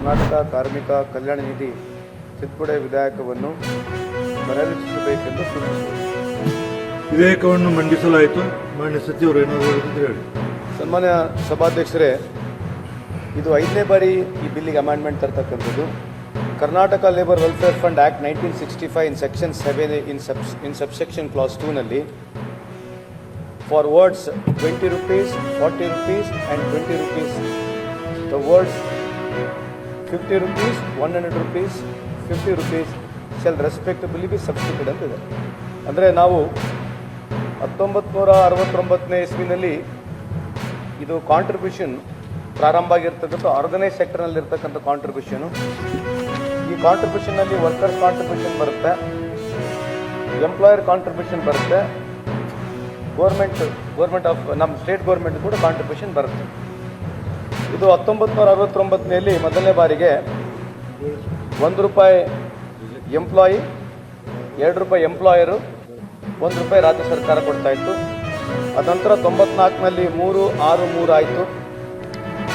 ಕರ್ನಾಟಕ ಕಾರ್ಮಿಕ ಕಲ್ಯಾಣ ನಿಧಿ ತಿದ್ದುಪಡಿ ವಿಧೇಯಕವನ್ನು ಪರಿಶೀಲಿಸಬೇಕೆಂದು ಸೂಚಿಸಿದರು. ವಿಧೇಯಕವನ್ನು ಮಂಡಿಸಲಾಯಿತು. ಮಾನ್ಯ ಸಚಿವರು ಏನಾದರೂ ಹೇಳಿದ್ರೆ ಹೇಳಿ. ಸನ್ಮಾನ್ಯ ಸಭಾಧ್ಯಕ್ಷರೇ, ಇದು 5ನೇ ಬಾರಿ ಈ ಬಿಲ್ಲಿಗೆ ಅಮೆಂಡ್ಮೆಂಟ್ ತರ್ತಕ್ಕಂಥದ್ದು. Karnataka labour welfare fund act 1965 in section 7 in subsection clause 2ನಲ್ಲಿ for words 20 rupees, 40 rupees and 20 rupees, the words 50 rupees, 100 rupees, 50 rupees shall respectively be substituted ಅಂತಿದೆ. ಅಂದರೆ ನಾವು 1969ನೇ ಇಸ್ವಿನಲ್ಲಿ ಇದು ಕಾಂಟ್ರಿಬ್ಯೂಷನ್ ಪ್ರಾರಂಭ ಆಗಿರ್ತಕ್ಕಂಥ ಆರ್ಗನೈಸ್ ಸೆಕ್ಟರ್ನಲ್ಲಿರ್ತಕ್ಕಂಥ ಕಾಂಟ್ರಿಬ್ಯೂಷನು. ಈ ಕಾಂಟ್ರಿಬ್ಯೂಷನ್ನಲ್ಲಿ ವರ್ಕರ್ ಕಾಂಟ್ರಿಬ್ಯೂಷನ್ ಬರುತ್ತೆ, ಎಂಪ್ಲಾಯರ್ ಕಾಂಟ್ರಿಬ್ಯೂಷನ್ ಬರುತ್ತೆ, ಗೌರ್ಮೆಂಟ್ ಆಫ್ ನಮ್ಮ ಸ್ಟೇಟ್ ಗೌರ್ಮೆಂಟ್ ಕೂಡ ಕಾಂಟ್ರಿಬ್ಯೂಷನ್ ಬರುತ್ತೆ. ಇದು 1969ನಲ್ಲಿ ಮೊದಲನೇ ಬಾರಿಗೆ ₹1 ಎಂಪ್ಲಾಯಿ, ₹2 ಎಂಪ್ಲಾಯರು, ₹1 ರಾಜ್ಯ ಸರ್ಕಾರ ಕೊಡ್ತಾಯಿತ್ತು. ಅನಂತರ 94ನಲ್ಲಿ 3-6-3 ಆಯಿತು.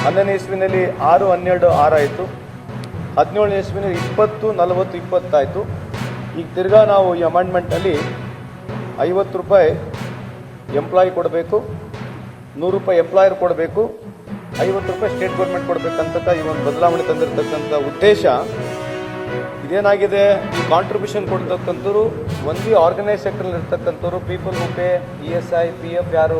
11ನೇ ಇಸ್ವಿನಲ್ಲಿ 6-12-6 ಆಯಿತು. 17ನೇ ಇಸ್ವಿನಲ್ಲಿ 20-40-20 ಆಯಿತು. ಈಗ ತಿರ್ಗಾ ನಾವು ಈ ಅಮೆಂಡ್ಮೆಂಟಲ್ಲಿ ₹50 ಎಂಪ್ಲಾಯಿ ಕೊಡಬೇಕು, ₹100 ಎಂಪ್ಲಾಯರ್ ಕೊಡಬೇಕು, ₹50 ಸ್ಟೇಟ್ ಗೌರ್ಮೆಂಟ್ ಕೊಡಬೇಕಂತ ಈ ಒಂದು ಬದಲಾವಣೆ ತಂದಿರತಕ್ಕಂಥ ಉದ್ದೇಶ ಇದೇನಾಗಿದೆ. ಈ ಕಾಂಟ್ರಿಬ್ಯೂಷನ್ ಕೊಡ್ತಕ್ಕಂಥವ್ರು ಒಂದೇ ಆರ್ಗನೈಸ್ ಸೆಕ್ಟರ್ನಲ್ಲಿ ಇರ್ತಕ್ಕಂಥವ್ರು, people who pay ESI, PF ಯಾರು